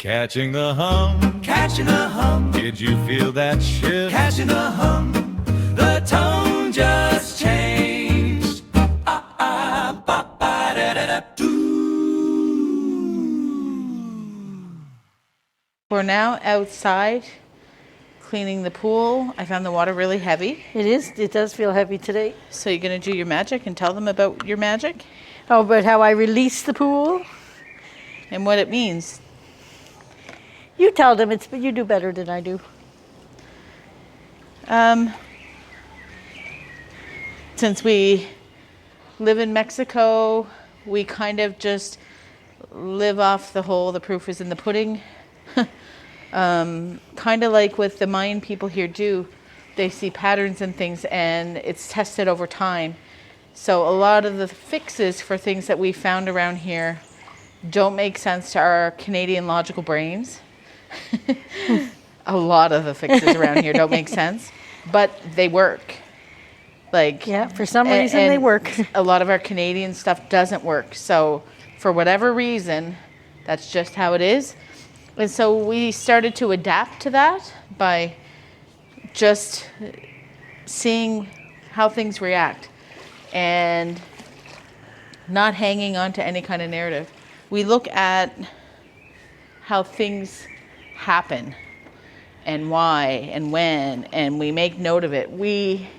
Catching the hum, Catching the hum, did you feel that shift? catching the hum. The tone just changed. We're now outside cleaning the pool. I found the water really heavy. It is. It does feel heavy today. So you're going to do your magic and tell them about your magic Oh, but how I release the pool? and what it means. You tell them. But you do better than I do. Since we live in Mexico, we kind of just live off the proof is in the pudding. Kind of like what the Mayan people here do. They see patterns and things and it's tested over time. So a lot of the fixes for things that we found around here don't make sense to our Canadian logical brains. A lot of the fixes around here don't make sense, but they work. Like, Yeah, for some reason they work. A lot of our Canadian stuff doesn't work. So for whatever reason, that's just how it is. And so we started to adapt to that by just seeing how things react and not hanging on to any kind of narrative. We look at how things happen and why and when, and we make note of it. We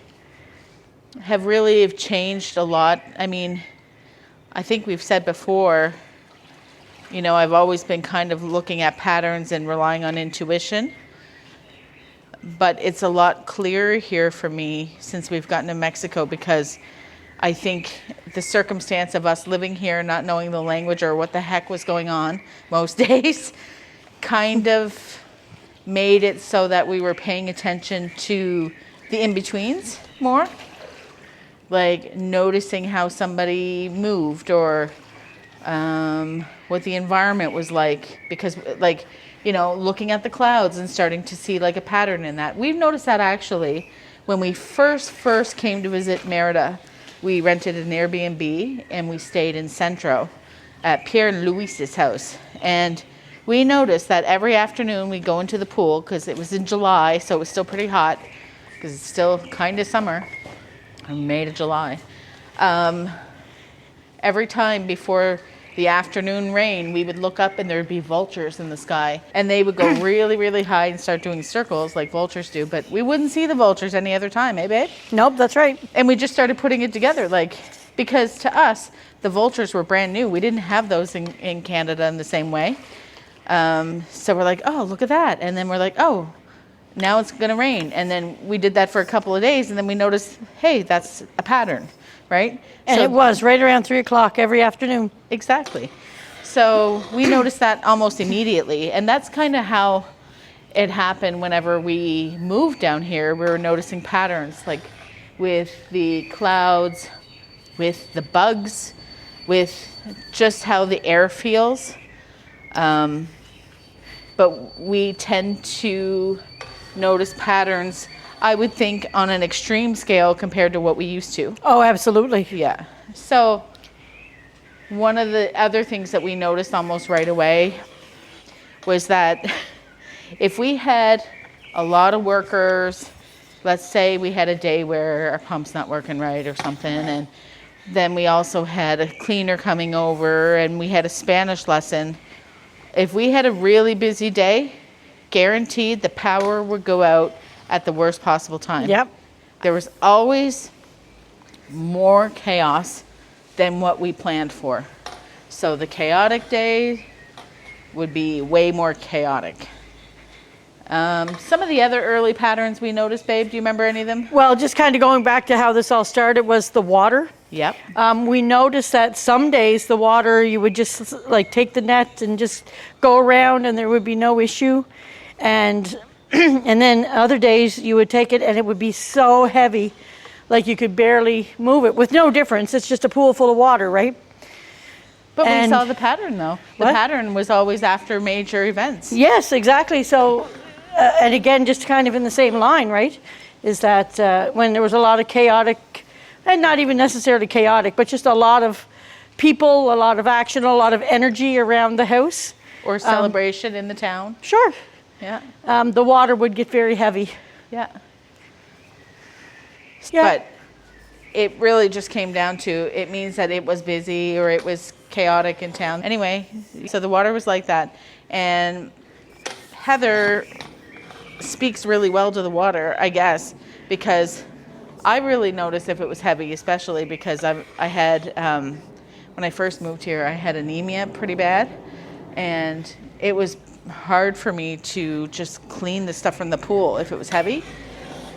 have really changed a lot. I mean, I think we've said before, you know, I've always been kind of looking at patterns and relying on intuition. But it's a lot clearer here for me since we've gotten to Mexico, because I think the circumstance of us living here, not knowing the language or what the heck was going on most days, kind of made it so that we were paying attention to the in-betweens more. Like noticing how somebody moved or what the environment was like, because like, you know, looking at the clouds and starting to see like a pattern in that. We've noticed that actually when we first came to visit Merida. We rented an Airbnb and we stayed in Centro at Pierre and Luis's house. And we noticed that every afternoon we go into the pool, because it was in July, so it was still pretty hot, because it's still kind of summer, May to July. Every time before the afternoon rain, we would look up and there would be vultures in the sky. And they would go really, really high and start doing circles like vultures do. But we wouldn't see the vultures any other time, eh, babe? Nope, that's right. And we just started putting it together, like, because to us, the vultures were brand new. We didn't have those in Canada in the same way. So we're like, oh, look at that. And then we're like, oh, now it's going to rain. And then we did that for a couple of days. And then we noticed, hey, that's a pattern, right? And so, it was right around 3 o'clock every afternoon. Exactly. So we noticed that almost immediately. And that's kind of how it happened whenever we moved down here. We were noticing patterns, like with the clouds, with the bugs, with just how the air feels. But we tend to notice patterns, I would think, on an extreme scale compared to what we used to. Oh, absolutely. Yeah. So one of the other things that we noticed almost right away was that if we had a lot of workers, let's say we had a day where our pump's not working right or something, and then we also had a cleaner coming over and we had a Spanish lesson. If we had a really busy day, guaranteed the power would go out at the worst possible time. Yep. There was always more chaos than what we planned for. So the chaotic day would be way more chaotic. Some of the other early patterns we noticed, babe, do you remember any of them? Well, just kind of going back to how this all started was the water. Yep. We noticed that some days the water, you would just like take the net and just go around and there would be no issue. And and then other days you would take it and it would be so heavy, like you could barely move it with no difference. It's just a pool full of water, right? But And- we saw the pattern, though. The What? pattern was always after major events. Yes, exactly. So, and again, just kind of in the same line, right? Is that when there was a lot of chaotic, and not even necessarily chaotic, but just a lot of people, a lot of action, a lot of energy around the house, or celebration in the town. Sure. Yeah. The water would get very heavy. Yeah. Yeah. But it really just came down to, it means that it was busy or it was chaotic in town. Anyway, so the water was like that. And Heather speaks really well to the water, I guess, because I really noticed if it was heavy, especially because I had, when I first moved here, I had anemia pretty bad. And it was hard for me to just clean the stuff from the pool if it was heavy.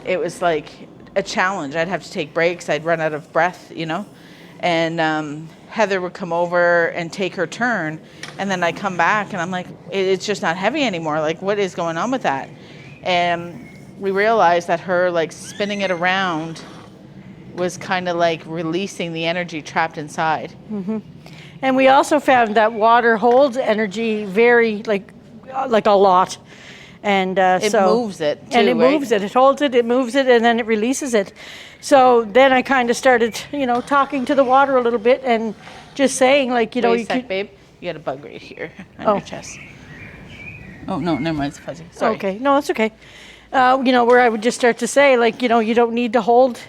It was like a challenge. I'd have to take breaks. I'd run out of breath, you know. And Heather would come over and take her turn, and then I'd come back and I'm like, it's just not heavy anymore. Like, what is going on with that? And we realized that her like spinning it around was kind of like releasing the energy trapped inside. Mm-hmm. And we also found that water holds energy very like a lot. And it moves it too, and it right? moves it. It holds it, it moves it, and then it releases it. So then I kind of started, talking to the water a little bit and just saying, like, Wait you a sec, could. babe. You got a bug right here on your chest. Oh no, never mind. It's fuzzy. Sorry. Okay, no, it's okay. Where I would just start to say, like, you don't need to hold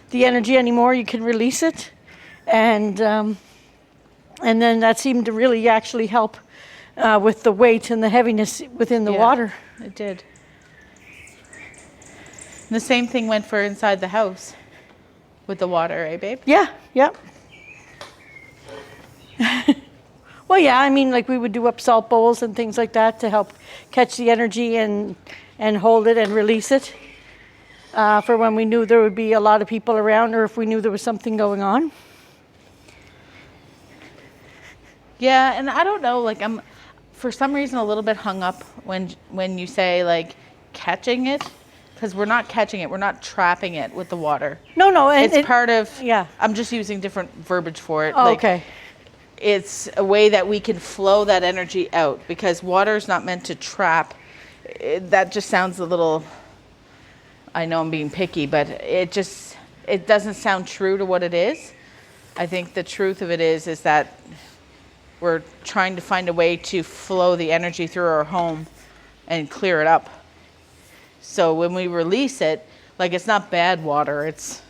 the energy anymore. You can release it, and then that seemed to really actually help with the weight and the heaviness within the water. It did. And the same thing went for inside the house with the water, eh, babe? Yeah, yep. Well, yeah, I mean, like we would do up salt bowls and things like that to help catch the energy and hold it and release it for when we knew there would be a lot of people around or if we knew there was something going on. Yeah, and I don't know, like I'm for some reason a little bit hung up when you say like catching it, because we're not catching it, we're not trapping it with the water. No, and It's part of, yeah. I'm just using different verbiage for it. Oh, like, okay. It's a way that we can flow that energy out, because water is not meant to trap. That just sounds a little, I know I'm being picky, but it doesn't sound true to what it is. I think the truth of it is that we're trying to find a way to flow the energy through our home and clear it up. So when we release it, like, it's not bad water, it's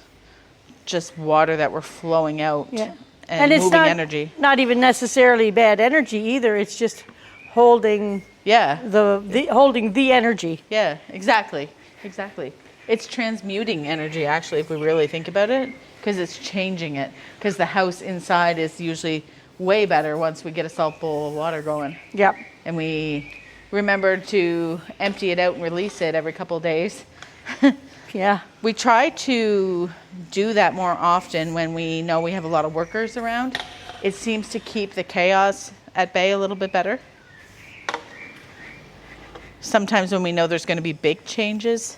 just water that we're flowing out. Yeah. And it's moving energy. Not even necessarily bad energy either. It's just holding holding the energy. Yeah, exactly. It's transmuting energy, actually, if we really think about it, because it's changing it. Because the house inside is usually way better once we get a salt bowl of water going. Yep. And we remember to empty it out and release it every couple of days. Yeah. We try to do that more often when we know we have a lot of workers around. It seems to keep the chaos at bay a little bit better. Sometimes when we know there's going to be big changes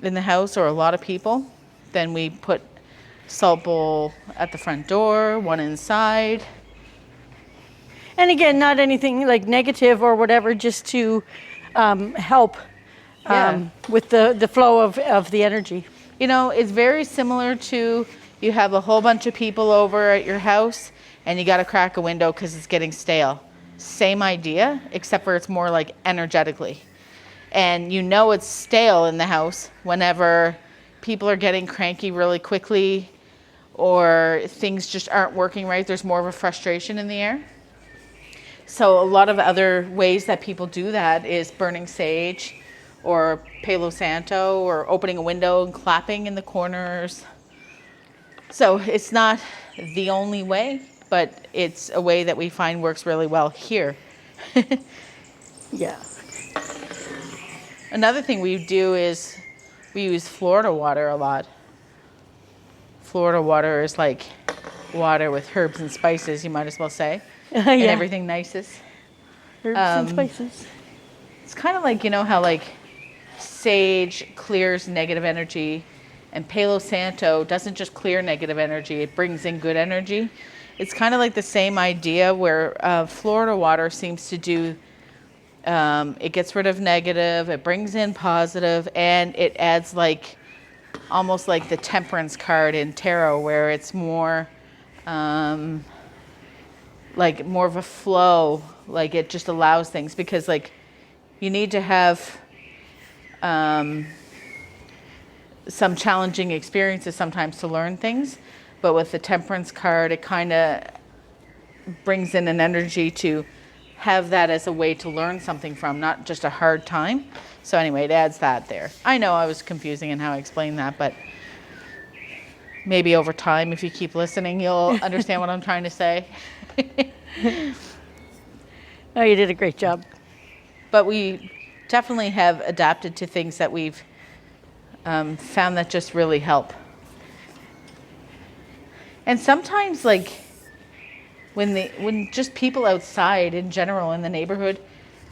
in the house or a lot of people, then we put salt bowl at the front door, one inside. And again, not anything like negative or whatever, just to help with the flow of the energy. You know, it's very similar to, you have a whole bunch of people over at your house and you got to crack a window because it's getting stale. Same idea, except for it's more like energetically. And you know it's stale in the house whenever people are getting cranky really quickly or things just aren't working right. There's more of a frustration in the air. So a lot of other ways that people do that is burning sage or Palo Santo or opening a window and clapping in the corners. So it's not the only way, but it's a way that we find works really well here. Yeah. Another thing we do is we use Florida water a lot. Florida water is like water with herbs and spices, you might as well say. Yeah. And everything nices. Herbs and spices. It's kind of like, you know how like sage clears negative energy and Palo Santo doesn't just clear negative energy, it brings in good energy. It's kind of like the same idea where Florida water seems to do, it gets rid of negative, it brings in positive, and it adds like almost like the temperance card in tarot where it's more like more of a flow Like it just allows things, because like you need to have some challenging experiences sometimes to learn things. But with the Temperance card, it kind of brings in an energy to have that as a way to learn something from, not just a hard time. So anyway, it adds that there. I know I was confusing in how I explained that, but maybe over time, if you keep listening, you'll understand what I'm trying to say. Oh, you did a great job. But we definitely have adapted to things that we've found that just really help. And sometimes, like, when just people outside in general in the neighborhood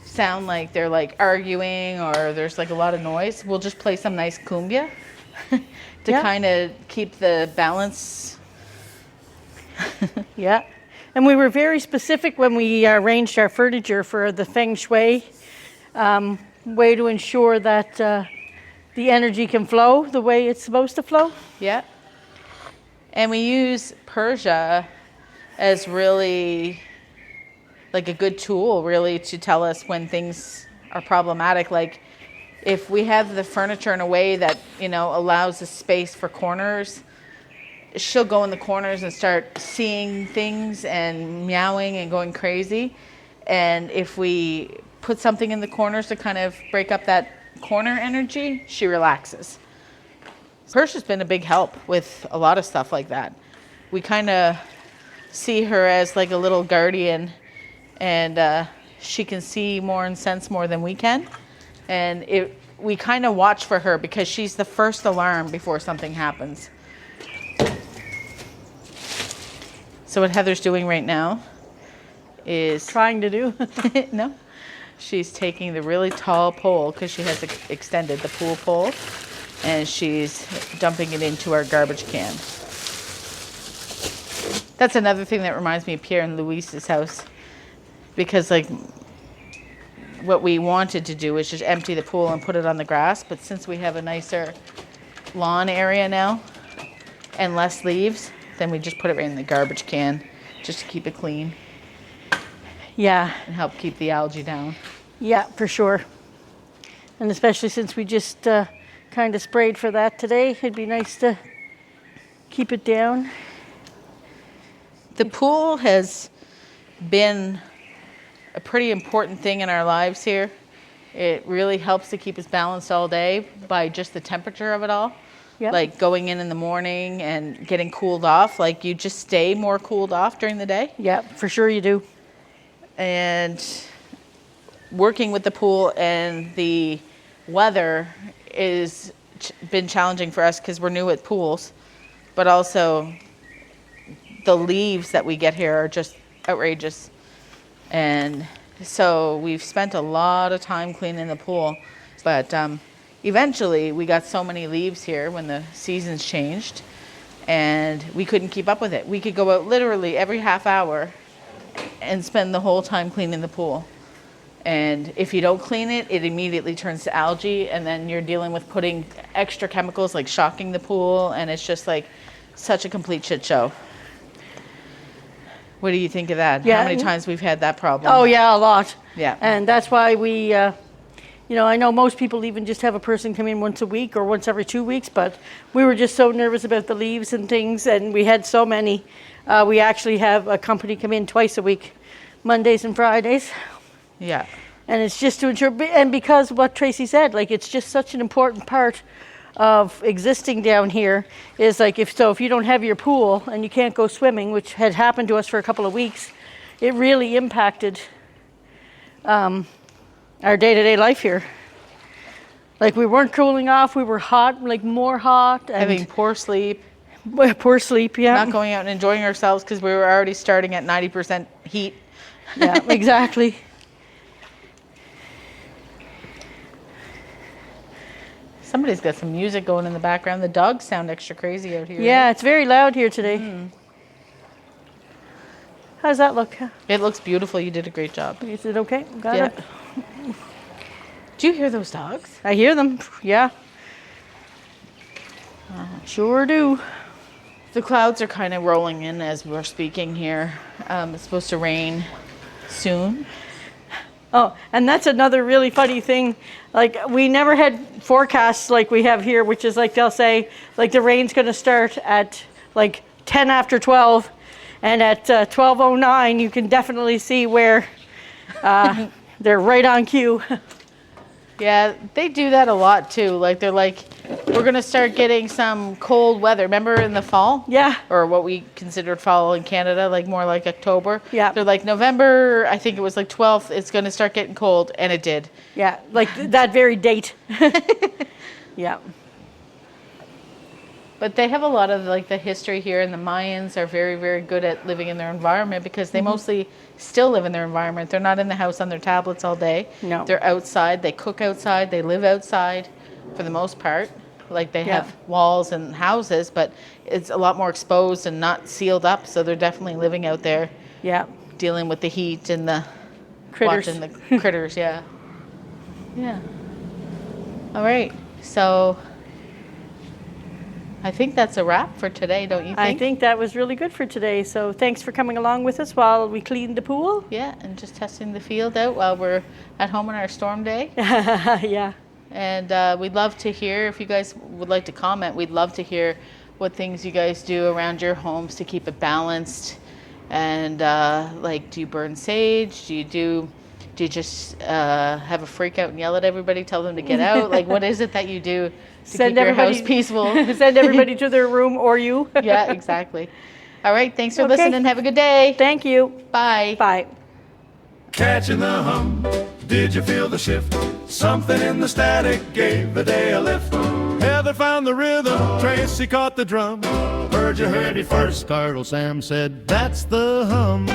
sound like they're like arguing or there's like a lot of noise, we'll just play some nice cumbia to kind of keep the balance. Yeah. And we were very specific when we arranged our furniture for the feng shui way to ensure that the energy can flow the way it's supposed to flow. Yeah. And we use Persia as really like a good tool, really, to tell us when things are problematic. Like if we have the furniture in a way that, you know, allows a space for corners, she'll go in the corners and start seeing things and meowing and going crazy. And if we put something in the corners to kind of break up that corner energy, she relaxes. Persia's been a big help with a lot of stuff like that. We kind of see her as like a little guardian, and she can see more and sense more than we can. And we kind of watch for her because she's the first alarm before something happens. So what Heather's doing right now is Trying to do. no, she's taking the really tall pole, because she has extended the pool pole, and she's dumping it into our garbage can. That's another thing that reminds me of Pierre and Louise's house, because like what we wanted to do is just empty the pool and put it on the grass, but since we have a nicer lawn area now and less leaves, then we just put it right in the garbage can just to keep it clean Yeah. and help keep the algae down. Yeah, for sure. And especially since we just kind of sprayed for that today, it'd be nice to keep it down. The pool has been a pretty important thing in our lives here. It really helps to keep us balanced all day by just the temperature of it all. Yep. Like going in the morning and getting cooled off, like you just stay more cooled off during the day. Yeah, for sure you do. And working with the pool and the weather is been challenging for us because we're new at pools, but also the leaves that we get here are just outrageous. And so we've spent a lot of time cleaning the pool, but eventually we got so many leaves here when the seasons changed, and we couldn't keep up with it. We could go out literally every half hour and spend the whole time cleaning the pool. And if you don't clean it, it immediately turns to algae, and then you're dealing with putting extra chemicals like shocking the pool, and it's just like such a complete shit show. What do you think of that? Yeah. How many times we've had that problem? Oh, yeah, a lot. Yeah. And that's why we, I know most people even just have a person come in once a week or once every 2 weeks, but we were just so nervous about the leaves and things, and we had so many. We actually have a company come in twice a week, Mondays and Fridays. Yeah. And it's just to ensure, and because what Tracy said, like it's just such an important part of existing down here is like if you don't have your pool and you can't go swimming, which had happened to us for a couple of weeks, it really impacted our day-to-day life here. Like we weren't cooling off, we were hot, like more hot. And Having poor sleep, poor sleep, yeah. not going out and enjoying ourselves because we were already starting at 90% heat. Yeah, exactly. Somebody's got some music going in the background. The dogs sound extra crazy out here. Yeah, it's very loud here today. How does that look? It looks beautiful. You did a great job. Is it okay? Got Yeah. it? Do you hear those dogs? I hear them, yeah. Sure do. The clouds are kind of rolling in as we're speaking here. It's supposed to rain soon. Oh, and that's another really funny thing. Like, we never had forecasts like we have here, which is like they'll say, like, the rain's going to start at like 10 after 12, and at 12:09 you can definitely see where they're right on cue. Yeah, they do that a lot too. Like they're like, we're gonna start getting some cold weather. Remember in the fall? Yeah. Or what we considered fall in Canada, like more like October. Yeah. They're like November, I think it was like 12th, it's gonna start getting cold, and it did. Yeah, like that very date. Yeah. But they have a lot of like the history here, and the Mayans are very, very good at living in their environment because they mostly still live in their environment. They're not in the house on their tablets all day. No. They're outside, they cook outside, they live outside for the most part. Like they Yeah. have walls and houses, but it's a lot more exposed and not sealed up. So they're definitely living out there, Yeah. dealing with the heat and the Critters. watching the critters. Yeah. Yeah. All right. So I think that's a wrap for today, don't you think? I think that was really good for today. So thanks for coming along with us while we cleaned the pool. Yeah, and just testing the field out while we're at home on our storm day. Yeah. And we'd love to hear, if you guys would like to comment, we'd love to hear what things you guys do around your homes to keep it balanced. And like, do you burn sage? Do you just have a freak out and yell at everybody, tell them to get out? Like, what is it that you do to keep your house peaceful? Send everybody to their room, or you. Yeah, exactly. All right, thanks for Okay. listening. Have a good day. Thank you. Bye. Bye. Catching the hum, did you feel the shift? Something in the static gave the day a lift. Heather found the rhythm, Tracy caught the drum. Heard you heard it first. Carl Sam said, that's the hum.